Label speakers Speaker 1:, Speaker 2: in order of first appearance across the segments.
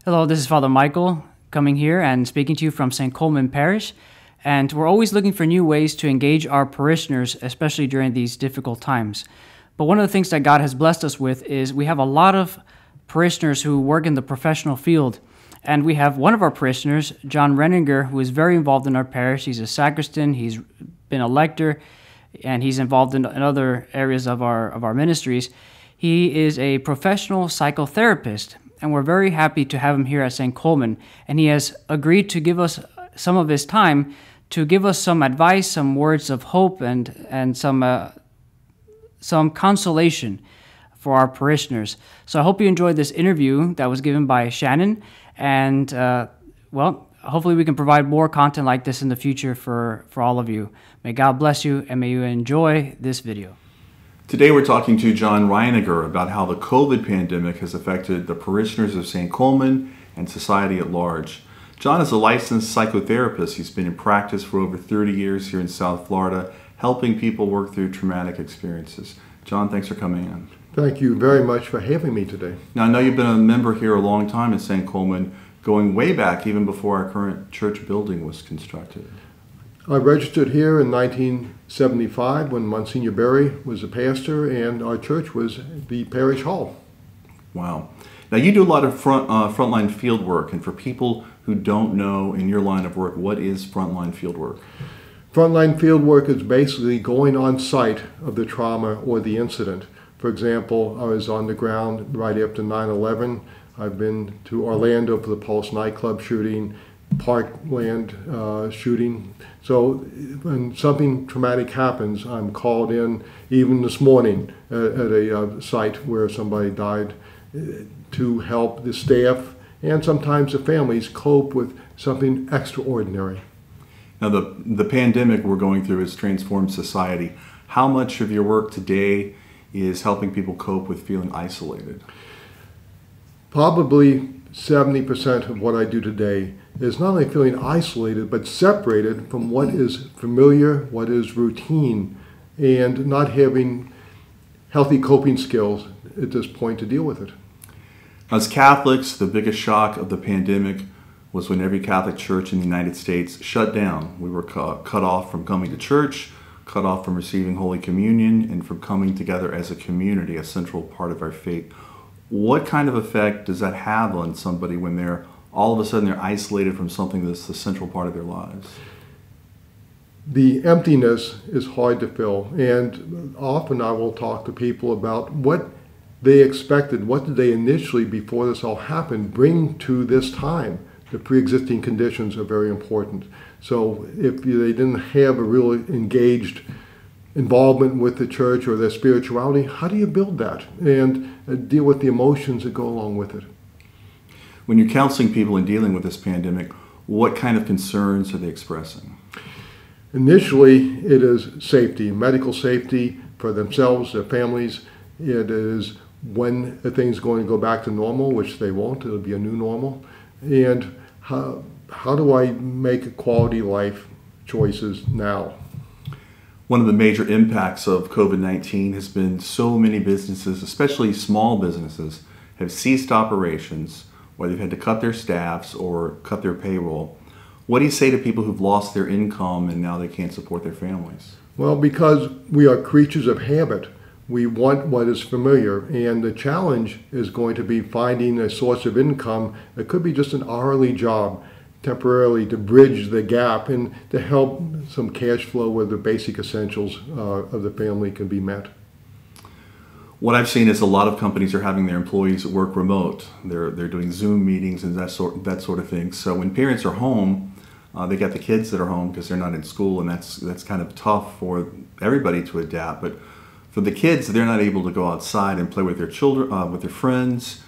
Speaker 1: Hello, this is Father Michael coming here and speaking to you from St. Coleman Parish. And we're always looking for new ways to engage our parishioners, especially during these difficult times. But one of the things that God has blessed us with is we have a lot of parishioners who work in the professional field. And we have one of our parishioners, John Reininger, who is very involved in our parish. He's a sacristan, he's been a lector, and he's involved in other areas of our ministries. He is a professional psychotherapist, and we're very happy to have him here at St. Coleman. And he has agreed to give us some of his time to give us some advice, some words of hope, and some consolation for our parishioners. So I hope you enjoyed this interview that was given by Shannon, and hopefully we can provide more content like this in the future for all of you. May God bless you, and may you enjoy this video.
Speaker 2: Today we're talking to John Reininger about how the COVID pandemic has affected the parishioners of St. Coleman and society at large. John is a licensed psychotherapist. He's been in practice for over 30 years here in South Florida, helping people work through traumatic experiences. John, thanks for coming in.
Speaker 3: Thank you very much for having me today.
Speaker 2: Now, I know you've been a member here a long time at St. Coleman, going way back even before our current church building was constructed.
Speaker 3: I registered here in 1975 when Monsignor Berry was a pastor and our church was the parish hall.
Speaker 2: Wow. Now you do a lot of frontline field work, and for people who don't know in your line of work, what is frontline field work?
Speaker 3: Frontline field work is basically going on site of the trauma or the incident. For example, I was on the ground right after 9/11. I've been to Orlando for the Pulse nightclub shooting, Parkland shooting. So when something traumatic happens, I'm called in, even this morning at a site where somebody died, to help the staff and sometimes the families cope with something extraordinary.
Speaker 2: Now the pandemic we're going through has transformed society. How much of your work today is helping people cope with feeling isolated?
Speaker 3: Probably 70% of what I do today is not only feeling isolated, but separated from what is familiar, what is routine, and not having healthy coping skills at this point to deal with it.
Speaker 2: As Catholics, the biggest shock of the pandemic was when every Catholic church in the United States shut down. We were cut off from coming to church, cut off from receiving Holy Communion, and from coming together as a community, a central part of our faith. What kind of effect does that have on somebody when they're all of a sudden they're isolated from something that's the central part of their lives?
Speaker 3: The emptiness is hard to fill, and often I will talk to people about what they expected, what did they initially, before this all happened, bring to this time. The pre-existing conditions are very important. So if they didn't have a real engaged involvement with the church or their spirituality, how do you build that and deal with the emotions that go along with it?
Speaker 2: When you're counseling people and dealing with this pandemic, what kind of concerns are they expressing?
Speaker 3: Initially, it is safety, medical safety for themselves, their families. It is when are things going to go back to normal, which they won't. It'll be a new normal. And how do I make quality life choices now?
Speaker 2: One of the major impacts of COVID-19 has been so many businesses, especially small businesses, have ceased operations, or they've had to cut their staffs or cut their payroll. What do you say to people who've lost their income and now they can't support their families?
Speaker 3: Well, because we are creatures of habit, we want what is familiar, and the challenge is going to be finding a source of income. It could be just an hourly job temporarily to bridge the gap and to help some cash flow where the basic essentials of the family can be met.
Speaker 2: What I've seen is a lot of companies are having their employees work remote. They're doing Zoom meetings and that sort of thing. So when parents are home, they got the kids that are home because they're not in school, and that's kind of tough for everybody to adapt. But for the kids, they're not able to go outside and play with their children, with their friends.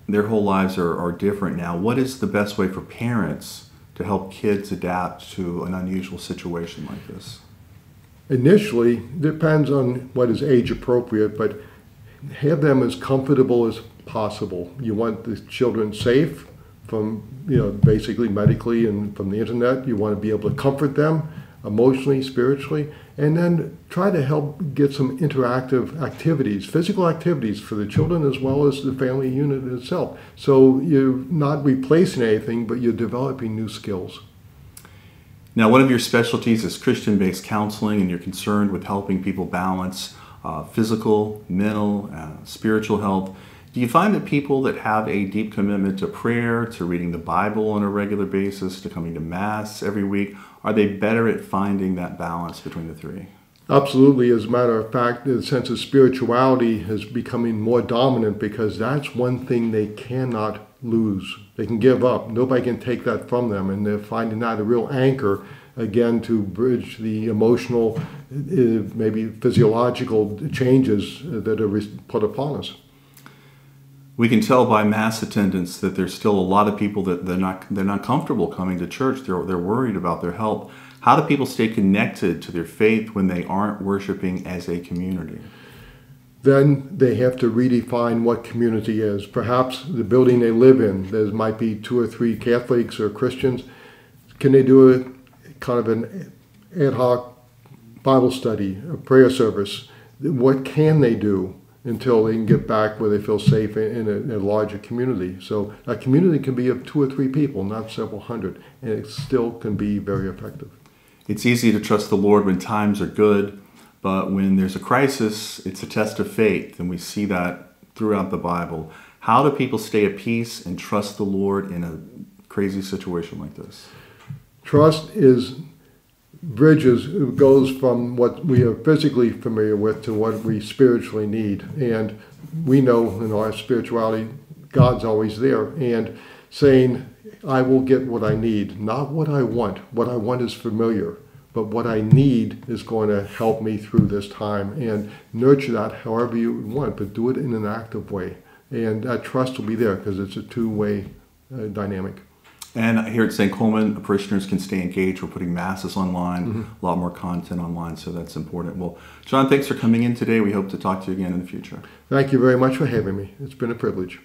Speaker 2: Their whole lives are different now. What is the best way for parents to help kids adapt to an unusual situation like this?
Speaker 3: Initially, depends on what is age appropriate, but have them as comfortable as possible. You want the children safe from, basically medically and from the internet. You want to be able to comfort them. emotionally, spiritually, and then try to help get some interactive activities, physical activities for the children as well as the family unit itself. So you're not replacing anything, but you're developing new skills.
Speaker 2: Now, one of your specialties is Christian-based counseling, and you're concerned with helping people balance physical, mental, spiritual health. Do you find that people that have a deep commitment to prayer, to reading the Bible on a regular basis, to coming to Mass every week, are they better at finding that balance between the three?
Speaker 3: Absolutely. As a matter of fact, the sense of spirituality is becoming more dominant because that's one thing they cannot lose. They can give up. Nobody can take that from them, and they're finding that a real anchor, again, to bridge the emotional, maybe physiological changes that are put upon us.
Speaker 2: We can tell by Mass attendance that there's still a lot of people that they're not comfortable coming to church. They're worried about their health. How do people stay connected to their faith when they aren't worshiping as a community?
Speaker 3: Then they have to redefine what community is. Perhaps the building they live in, there might be 2 or 3 Catholics or Christians. Can they do a kind of an ad hoc Bible study, a prayer service? What can they do until they can get back where they feel safe in a larger community? So a community can be of 2 or 3 people, not several hundred, and it still can be very effective.
Speaker 2: It's easy to trust the Lord when times are good, but when there's a crisis, it's a test of faith, and we see that throughout the Bible. How do people stay at peace and trust the Lord in a crazy situation like this?
Speaker 3: Trust goes from what we are physically familiar with to what we spiritually need. And we know in our spirituality, God's always there. And saying, I will get what I need, not what I want. What I want is familiar, but what I need is going to help me through this time, and nurture that however you want, but do it in an active way. And that trust will be there because it's a two-way dynamic.
Speaker 2: And here at St. Coleman, parishioners can stay engaged. We're putting Masses online, a lot more content online, so that's important. Well, John, thanks for coming in today. We hope to talk to you again in the future.
Speaker 3: Thank you very much for having me. It's been a privilege.